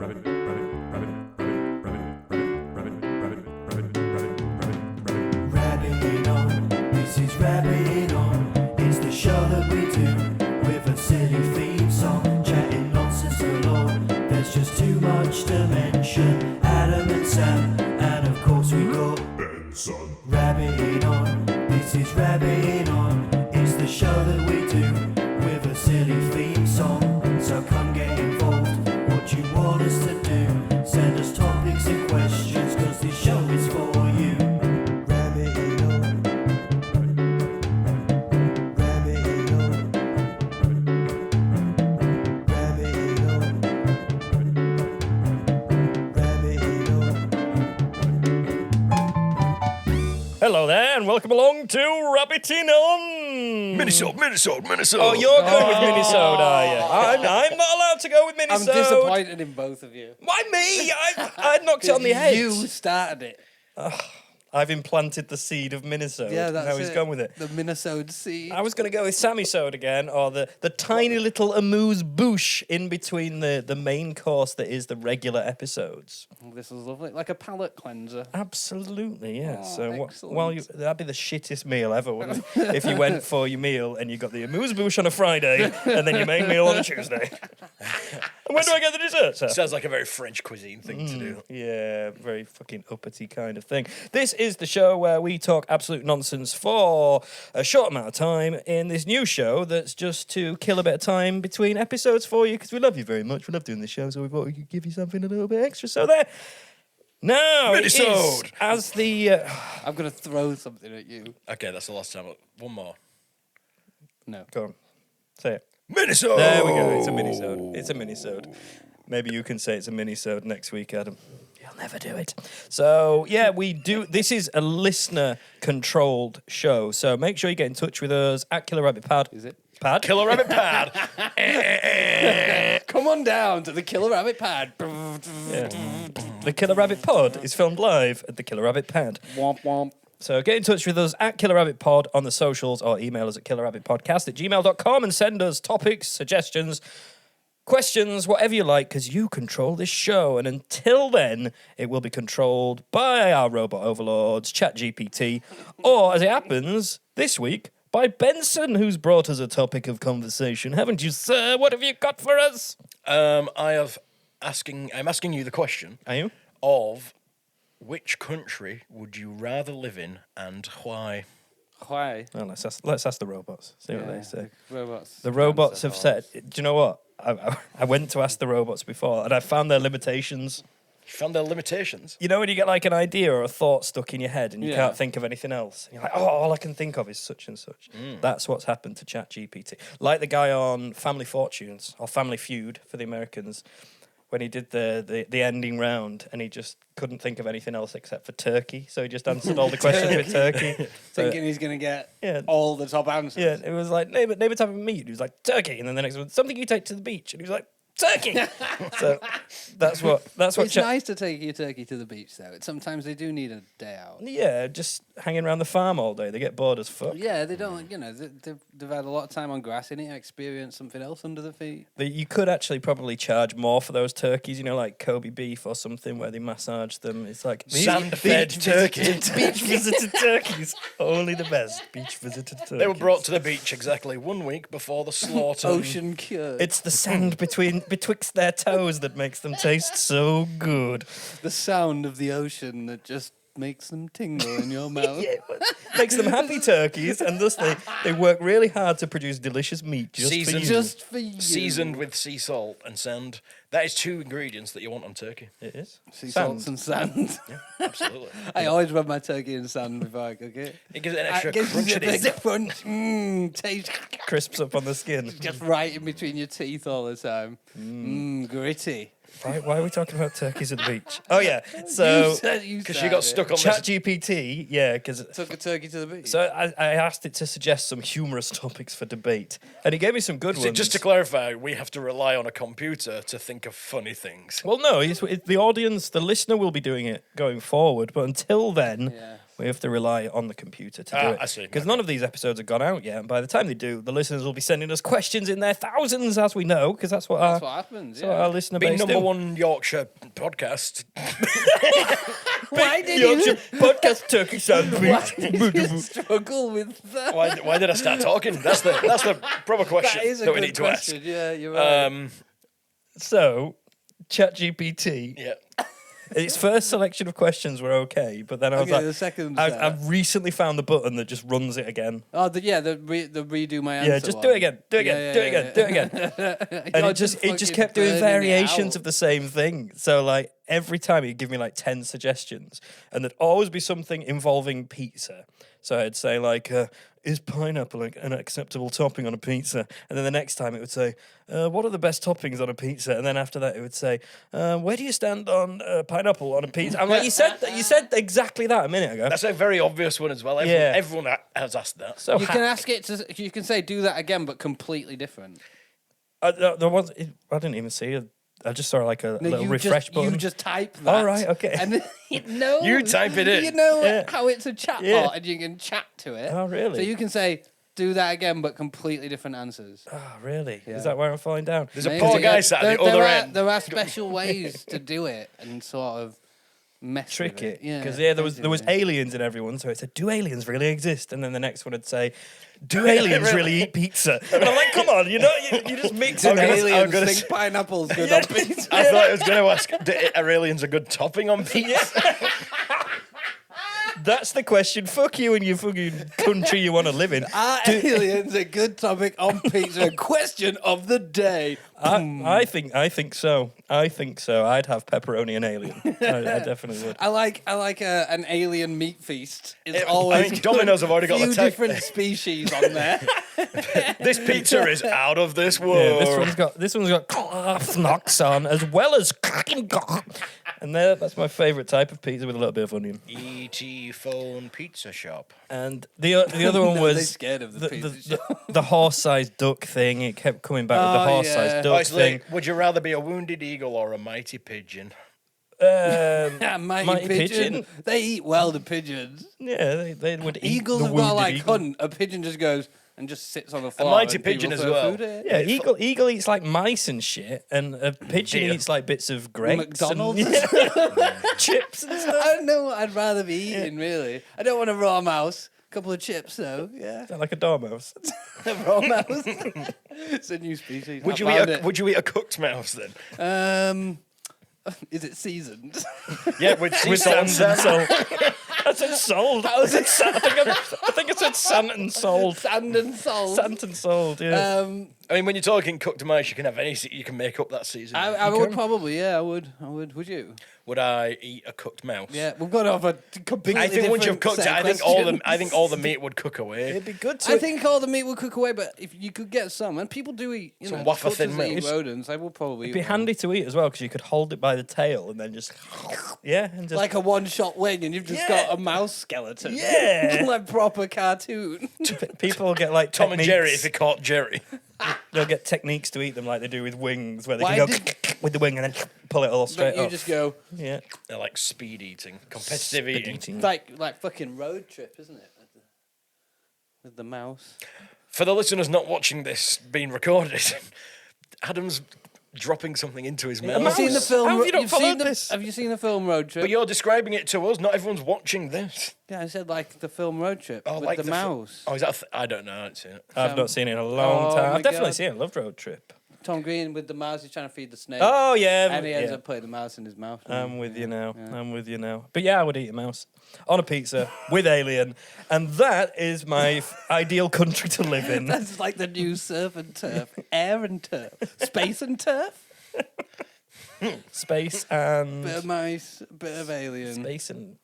Rabbiting on, this is Rabbiting on. It's the show that we do with a silly theme song, chatting nonsense galore. There's just too much to mention. Adam and Sam, and of course we got Benson. Rabbiting on, this is Rabbiting on. It's the show that we do with a silly theme song. So come get involved. What you want us to do? Send us topics and questions, 'cause this show is for you. Rabbiting on. Rabbiting on. Rabbiting on. Rabbiting on. Hello there, and welcome along to Rabbiting On. Minnesota. Oh, you're going with Minnesota, are you? I'm not allowed to go with I'm Minnesota. disappointed in both of you. Why me? I knocked it on the head. You started it. I've implanted the seed of Minnesota. Yeah, that's Now he's it. gone with it. The Minnesota seed. I was going to go with Sammy Soda again, or the tiny little amuse-bouche in between the main course that is the regular episodes. This is lovely. Like a palate cleanser. Absolutely, yeah. Oh, So excellent. that'd be the shittest meal ever, wouldn't it? If you went for your meal and you got the amuse-bouche on a Friday and then your main meal on a Tuesday. And when do I get the dessert, sir? Sounds like a very French cuisine thing to do. Yeah, very fucking uppity kind of thing. This is the show where we talk absolute nonsense for a short amount of time in this new show that's just to kill a bit of time between episodes for you, because we love you very much. We love doing this show, so we thought we could give you something a little bit extra. So there. Now, it is, Minnesota. as the... I'm going to throw something at you. Okay, that's the last time. One more. No. Go on. Say it. Minnesota. There we go. It's a mini-sode. It's a mini-sode. Maybe you can say it's a mini-sode next week, Adam. You'll never do it. So, yeah, we do. This is a listener-controlled show. So make sure you get in touch with us at Killer Rabbit Pad. Is it? Pad? Killer Rabbit Pad. Come on down to the Killer Rabbit Pad. Yeah. The Killer Rabbit Pod is filmed live at the Killer Rabbit Pad. Womp womp. So get in touch with us at Killer Rabbit Pod on the socials, or email us at killerrabbitpodcast@gmail.com and send us topics, suggestions, questions, whatever you like, because you control this show. And until then, it will be controlled by our robot overlords, ChatGPT, or, as it happens, this week, by Benson, who's brought us a topic of conversation. Haven't you, sir? What have you got for us? I'm asking you the question Are you? of which country would you rather live in and why? Why? Well, let's ask the robots. See what they say. Robots. The robots have said, do you know what? I went to ask the robots before, and I found their limitations. You found their limitations. You know when you get like an idea or a thought stuck in your head and you Yeah. can't think of anything else? And you're like, oh, all I can think of is such and such. That's what's happened to ChatGPT. Like the guy on Family Fortunes, or Family Feud for the Americans, when he did the ending round and he just couldn't think of anything else except for turkey. So he just answered all the questions with turkey. So, Thinking he's going to get yeah. all the top answers. Yeah, it was like, name a type of meat. He was like, turkey. And then the next one, something you take to the beach. And he was like, turkey. So that's what It's nice to take your turkey to the beach, though. Sometimes they do need a day out. Yeah, just hanging around the farm all day. They get bored as fuck. Yeah, they don't, they've had a lot of time on grass in it, experience something else under the feet. But you could actually probably charge more for those turkeys, like Kobe beef or something where they massage them. It's like Sand-fed turkeys. Beach visited turkeys. Only the best beach visited turkeys. They were brought to the beach exactly 1 week before the slaughter. Ocean cured. It's the sand betwixt their toes that makes them taste so good. The sound of the ocean that just makes them tingle in your mouth. Yeah, makes them happy turkeys, and thus they work really hard to produce delicious meat just for you. Just for you. Seasoned with sea salt and sand. That is 2 ingredients that you want on turkey. It is. Sea salts and sand. Yeah, absolutely. I always rub my turkey in sand before I cook it. It gives it an extra It gives crunch. you a in it. big crunch. Taste Crisps up on the skin. just right in between your teeth all the time. Gritty. Why are we talking about turkeys at the beach? Oh, yeah. So, Because she got stuck on this. ChatGPT, yeah, because... Took a turkey to the beach. So I asked it to suggest some humorous topics for debate, and it gave me some good So ones. just to clarify, we have to rely on a computer to think of funny things. Well, no, the audience, the listener will be doing it going forward, but until then, Yeah. We have to rely on the computer to do it. I see. Because Okay. none of these episodes have gone out yet. And by the time they do, the listeners will be sending us questions in their thousands, as we know, because that's what That's what happens. that's what our listener Being base number do. one Yorkshire podcast. Why did Yorkshire podcast turkey Why sandwich. did you struggle with that? Why did I start talking? That's the proper question That is a that good we need to question. ask. Yeah, you're right. So, ChatGPT, Yeah. its first selection of questions were okay, but then I was Okay, like, the second I've recently found the button that just runs it again. Oh, the redo my answer. Yeah, just do it again, do it again, do it again, do it again. And it just kept doing variations of the same thing. So like every time he'd give me like 10 suggestions, and there'd always be something involving pizza. So I'd say like, is pineapple an acceptable topping on a pizza? And then the next time it would say, what are the best toppings on a pizza? And then after that it would say, where do you stand on pineapple on a pizza? I'm like, you said exactly that a minute ago. That's a very obvious one as well. Yeah. Everyone has asked that. So You can ask it to. You can say do that again, but completely different. I didn't even see it. I just saw like a little you refresh just, button. You just type that. All right, okay. And then it knows. You type it in. You know Yeah. how it's a chatbot, Yeah. and you can chat to it. Oh, really? So you can say do that again, but completely different answers. Oh, really? Yeah. Is that where I'm falling down? There's a Maybe. poor guy sat at the other end. There are special ways to do it and sort of mess Trick with it. Yeah, Because there was basically. aliens in everyone, so it said, do aliens really exist? And then the next one would say, do aliens really eat pizza? And I'm like, come on, you just mix it. gonna- I'm Aliens gonna think say- pineapple's good on pizza. I thought I was going to ask, are aliens a good topping on pizza? That's the question. Fuck you and your fucking country you want to live in. Are aliens a good topic on pizza? Question of the day. I think so. I think so. I'd have pepperoni and alien. I definitely would. I like an alien meat feast. It's I always mean, Domino's have already got few the tech. different species on there. This pizza is out of this Yeah, world. this one's got knocks on as well as and that's my favourite type of pizza with a little bit of onion. E.T. phone pizza shop. And the other one No, was they're scared of the pizza the horse-sized duck thing. It kept coming back with the Oh, horse-sized yeah. duck It's thing. like, would you rather be a wounded eagle or a mighty pigeon? Yeah, mighty, Mighty pigeon. pigeon. They eat well, the pigeons. Yeah, they would eat Eagles the have got wounded like eagle. hunt. A pigeon just goes and just sits on the floor. mighty and people pigeon as throw well. food at it. Yeah, eagle eats like mice and shit, and a pigeon Dear. eats like bits of grapes McDonald's? and chips and stuff. I don't know what I'd rather be eating, really. I don't want a raw mouse. A couple of chips, though. Yeah. Like a dormouse. A raw mouse. It's a new species. Would I found would you eat a cooked mouse then? it. Is it seasoned? Yeah, with sea With salt sand and and salt. I said sold. I think I said sand and sold. Sand and salt. Sand and sold, yeah. I mean, when you're talking cooked mice, you can have any. You can make up that season. I would probably, yeah, I would. Would you? Would I eat a cooked mouse? Yeah, we've got to have a completely I think once you've different cooked it, set of I think all the questions. meat would cook away. It'd be good to. I think all the meat would cook away, but if you could get some, and people do eat, Some know, wafer thin cultures that eat mouse. rodents, I will probably It'd be eat one. handy to eat as well because you could hold it by the tail and then just and just Like a one-shot wing, and you've just Yeah. got a mouse skeleton. Yeah. Like proper cartoon. people will get like Tom and techniques. Jerry, if he caught Jerry. They'll get techniques to eat them like they do with wings, where they Why can go did- with the wing and then pull it all straight But you off. just go Yeah. They're like speed eating, competitive eating. Eating. like fucking road trip, isn't it? With the mouse. For the listeners not watching this being recorded, Adam's dropping something into his mouth. mouse? Have you seen the film? How have you not you've seen followed the, this? Have you seen the film Road Trip? But you're describing it to us. Not everyone's watching this. Yeah, I said like the film Road Trip with like the mouse. Oh, is that? I don't know. I haven't seen it. I've not seen it in a long Oh time. my I've definitely God. seen it. Loved Road Trip. Tom Green with the mouse. He's trying to feed the snake. Oh yeah, And he ends yeah. up putting the mouse in his mouth. I'm with you now. Yeah. I'm with you now. But yeah, I would eat a mouse on a pizza with alien, and that is my ideal country to live in. That's like the new surf and turf, air and turf, space and turf. Space and Bit of mice, bit of alien, space and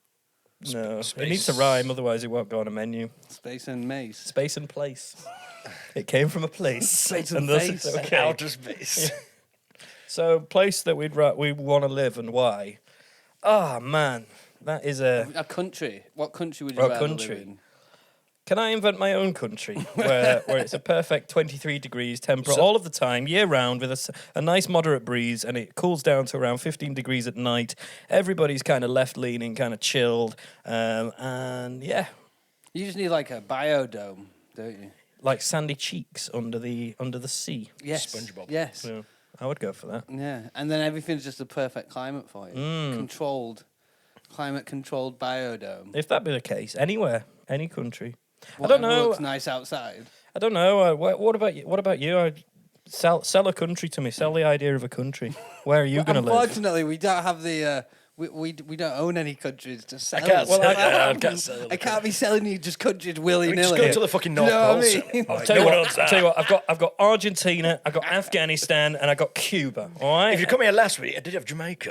no, space. it needs to rhyme, otherwise it won't go on a menu. space and mace. Space and place. It came from a place, Space and thus face. it's okay. Outer space. So, place that we want to live and why? Oh man, that is a A country. What country would you What rather country? live in? Can I invent my own country where it's a perfect 23 degrees temperature all of the time, year round, with a nice moderate breeze, and it cools down to around 15 degrees at night. Everybody's kind of left-leaning, kind of chilled, and yeah, You just need like a biodome, don't you? like sandy cheeks under the sea. Yes. SpongeBob. Yes. Yeah, I would go for that. Yeah. And then everything's just a perfect climate for you. Climate-controlled biodome. If that be the case, anywhere, any country. Whatever I don't know. looks nice outside. I don't know. What about you? What about you? Sell a country to me. Sell the idea of a country. Where are you going to live? Unfortunately, we don't have the. We don't own any countries to sell. I can't Well, sell- I I can't sell I can't be selling you just countries willy I mean, just nilly. go to the fucking You North know what Pole. I mean? Like, Tell no you one what, owns that. tell you what, I've got Argentina, I've got Afghanistan, and I've got Cuba. All right. If you come here last week, I did have Jamaica.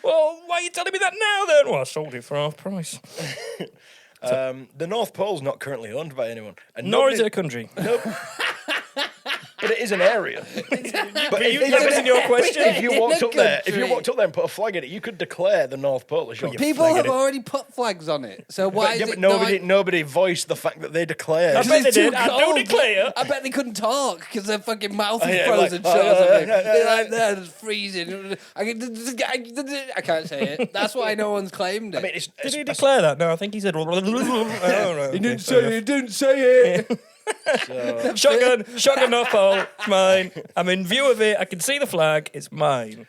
Well, why are you telling me that now then? Well, I sold it for half price. The North Pole's not currently owned by anyone. And Nor is it nobody- a country. Nope. But it is an area. But That wasn't your question. if you walked a up there, if you country. walked up there and put a flag in it, you could declare the North Pole as your People flag have it. already put flags on it. So why But, is yeah, it but not? nobody voiced the fact that they declared. I bet they It's too did. I do cold. declare. I bet they couldn't talk because their fucking mouth is yeah, frozen like, shut or something. yeah, They're like there, it's freezing. I can't say it. That's why no one's claimed it. I mean, it's, Did he declare that? No, I think he said. I don't know. he didn't say it. He didn't say it. Shotgun North Pole. It's mine. I'm in view of it. I can see the flag. It's mine.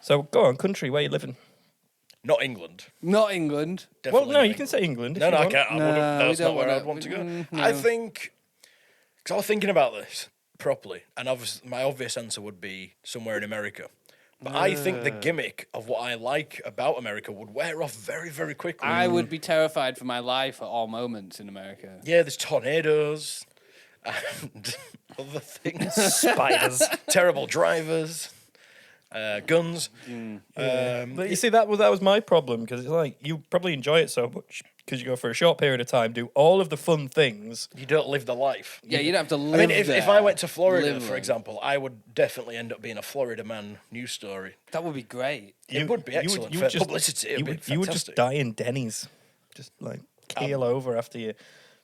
So go on, country. Where you living? not England. Not England. Well, Definitely no, not you can England. say England. If No, you no, I want. can't. No, That's we not don't where wanna- I'd want to go. no. I think, because I was thinking about this properly, and obviously my obvious answer would be somewhere in America. But I think the gimmick of what I like about America would wear off very, very quickly. I would be terrified for my life at all moments in America. Yeah, there's tornadoes and other things. Spiders. Terrible drivers, guns. But you see, that was my problem, because it's like you probably enjoy it so much because you go for a short period of time, do all of the fun things. You don't live the life. Yeah, you don't have to I live mean, if there. I went to Florida, Live for there. example, I would definitely end up being a Florida man news story. That would be great. It would be excellent for publicity. It'd be You would just fantastic. die in Denny's, just like keel over after your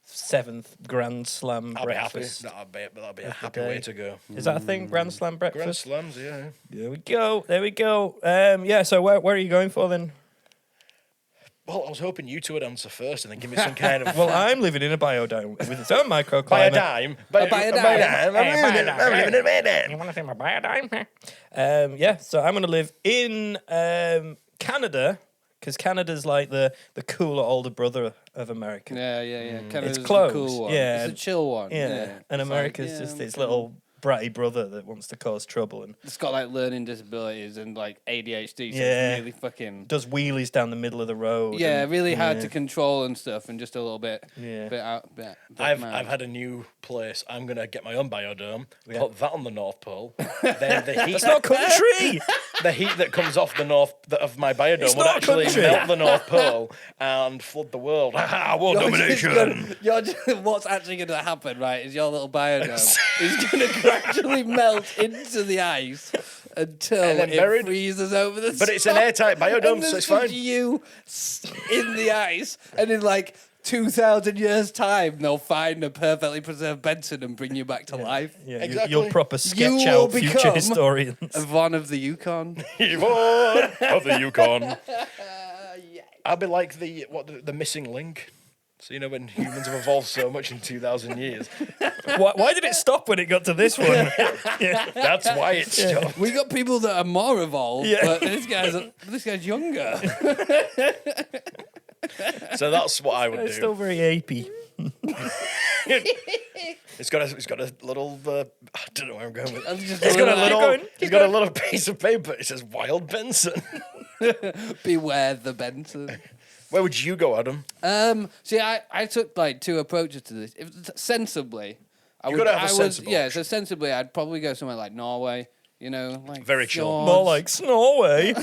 7th Grand Slam I'll be happy. breakfast. That'll be a of the happy day. way to go. Is that a thing? Grand Slam Grand breakfast. slams, yeah. There we go. There we go. Yeah. So where are you going for then? Well, I was hoping you two would answer first and then give me some kind of. Well, I'm living in a biodome with its own microclimate. Biodime. Biodime. I'm living in a biodime. You want to see my biodime? Yeah. So I'm going to live in Canada, because Canada's like the cooler older brother of America. Yeah. Canada's close, the cool one. yeah. It's a chill one. Yeah. And It's America's like, just yeah, its little bratty brother that wants to cause trouble and It's got like learning disabilities and like ADHD. So Yeah. it's really fucking. does wheelies down the middle of the road. Yeah, and- really hard yeah. to control and stuff, and just a little bit. Yeah. Bit out. Bit I've mad. had a new place. I'm gonna get my own biodome. Yeah. Put that on the North Pole. Then the heat, It's not country. the heat that comes off the north of my biodome It's would not actually country. melt the North Pole and flood the world. World domination. What's actually going to happen, right? Is your little biodome is going to gradually melt into the ice until And then it buried. freezes over the. But it's an top. airtight biodome, And so there's it's fine. just you in the ice, and in like 2,000 years' time, they'll find a perfectly preserved Benson and bring you back to life. Yeah, Exactly. you'll proper sketch You will out future become historians. Yvonne of the Yukon. Yvonne of the Yukon. I'll be like the missing link. So you know when humans have evolved so much in 2,000 years, Why did it stop when it got to this one? that's why it stopped. We got people that are more evolved, Yeah. but this guy's younger. So that's what I would It's do. still very apey. It's got a little. I don't know where I'm going with it. Just It's got a little. going. It's got a little piece of paper. It says "Wild Benson." Beware the Benson. Where would you go, Adam? See, I took like two approaches to this. sensibly, You gotta have a sensible yeah. option. So sensibly, I'd probably go somewhere like Norway. You know, like Very chill. fjords, More like Norway.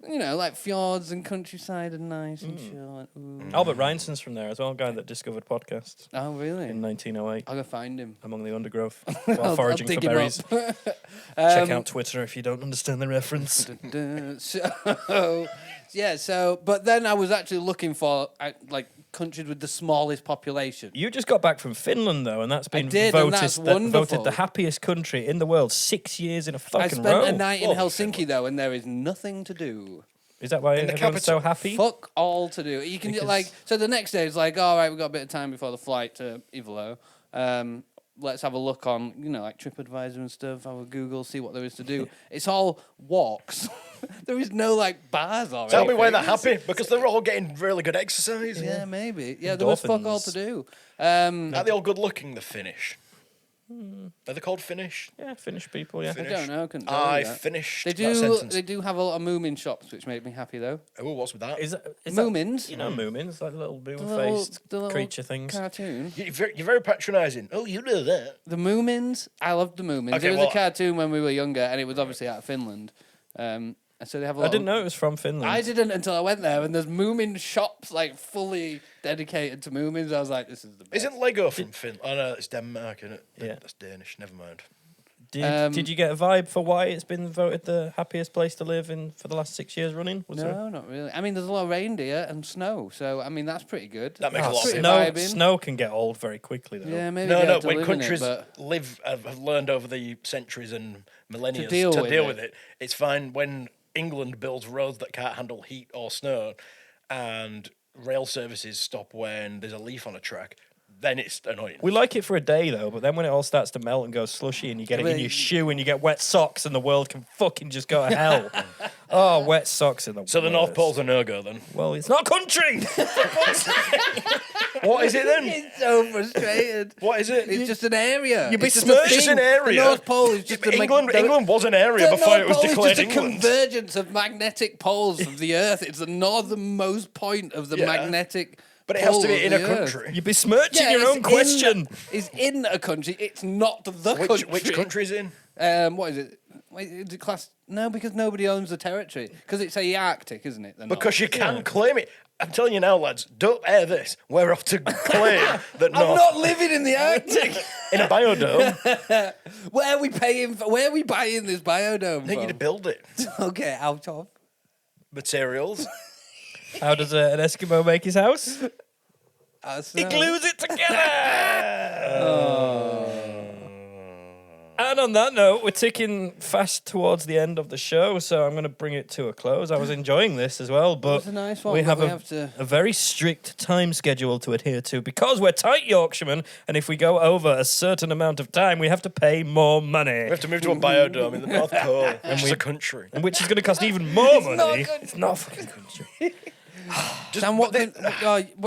you know, like fjords and countryside and nice and chill. And, ooh. Albert Reinson's from there as well, a guy that discovered podcasts Oh, really? in 1908 I'll go find him. among the undergrowth while I'll foraging for dig him berries. up. Check out Twitter if you don't understand the reference. So, yeah. So, but then I was actually looking for like countries with the smallest population. You just got back from Finland, though, and that's been did, and voted, that's voted wonderful. the happiest country in the world 6 years in a I fucking spent row. a night in Well, Helsinki, though, and there is nothing to do. Is that why In the everyone's so capital. happy? Fuck all to do. You can Because- so the next day it's like, all right, we've got a bit of time before the flight to Ivalo. Let's have a look on, like TripAdvisor and stuff. Have a Google, see what there is to do. It's all walks. There is no bars or Tell me why anything. they're happy, because they're all getting really good exercise. Yeah, maybe. Yeah, there was fuck all to Endorphins. do. Are they all good looking, the Finnish? Are they called Finnish? Yeah, Finnish people, yeah. I don't know. I couldn't tell I you that. finished They that do. sentence. They do have a lot of Moomin shops, which make me happy though. Oh, what's with that? Is Moomins? That, you know Moomins, like little The moon-faced little creature things. Cartoon. You're very patronising. Oh, you know that. The Moomins. I loved the Moomins. Okay, It was well- a cartoon when we were younger, and it was obviously out of Finland. And so they have a lot. I didn't know it was from Finland. I didn't until I went there, and there's Moomin shops fully dedicated to Moomins. I was like, this is the best. Isn't Lego from Finland? Oh, no, it's Denmark, isn't it? Yeah. That's Danish. Never mind. Did you get a vibe for why it's been voted the happiest place to live in for the last 6 years running? Was there? No, not really. I mean, there's a lot of reindeer and snow, so I mean that's pretty good. That makes a Oh, lot of Pretty sense. snow vibing. can get old very quickly, though. Yeah, maybe. No, get no. to When live in countries it, but have learned over the centuries and millennia deal with with it, it's fine. When England builds roads that can't handle heat or snow, and rail services stop when there's a leaf on a track, then it's annoying. We like it for a day, though, but then when it all starts to melt and go slushy and you get it in your shoe and you get wet socks and the world can fucking just go to hell. Oh, wet socks in the So the North worst. Pole's a no-go then. Well, it's not country! What is it then? it's so frustrated. What is it? It's just an area. You'd be It's just smirched. a It's just thing. an area. The North Pole is just England was an area before it was declared It's just a England. convergence of magnetic poles of the Earth. It's the northernmost point of the Yeah. magnetic. But it has to pole be of in a the Earth. country. You'd be smirching Yeah, your it's own question. It's in a country. It's not the country. Which country's in? What is it? Wait, is it class? No, because nobody owns the territory. Because it's a Arctic, isn't it? The Because you North. can claim it. I'm telling you now, lads, don't air this. We're off to claim that I'm North not living in the Arctic. in a biodome. Where are we paying? Where are we buying this biodome I think from? you'd build it. Okay, out of. Materials. How does an Eskimo make his house? He Snow. glues it together! And on that note, we're ticking fast towards the end of the show, so I'm going to bring it to a close. I was enjoying this as well, but was a nice one, we but have, we a, have to- a very strict time schedule to adhere to because we're tight Yorkshiremen, and if we go over a certain amount of time, we have to pay more money, We have to move to a biodome in the North Pole, which is a country. and which is going to cost even more not money. good. It's not a fucking country. Dan, what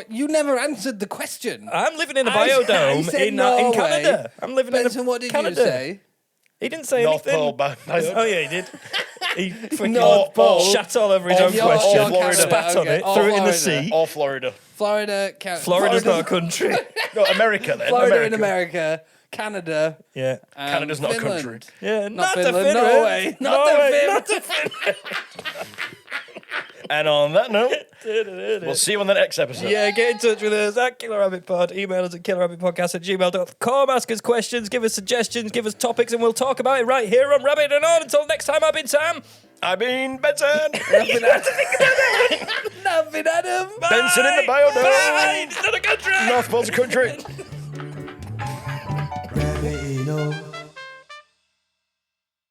you never answered the question. I'm living in a I biodome said in Norway. Canada. I'm living Benson, in a what did Canada. you say? He didn't say North anything. Pole biodome. Oh yeah, he did. He fucking North Pole. shat all over his Or own Florida. question, Or Florida. spat on Okay. it, Or threw it in the Florida. sea. Or Florida. Florida, Canada. Florida's not a country. No, America then. Florida America. in America, Canada. Yeah. Canada's not a Finland. country. Yeah, Not to Finland, Finland. Norway. Not to Finland. Not to Finland. And on that note, we'll see you on the next episode. Yeah, get in touch with us at Killer Rabbit Pod. Email us at killerrabbitpodcast@gmail.com. Ask us questions, give us suggestions, give us topics, and we'll talk about it right here on Rabbit and On. Until next time, I've been Sam. I mean, Benson. Nothing, Adam. Benson in the biodome. Bye. It's not a country. North Pole's a country.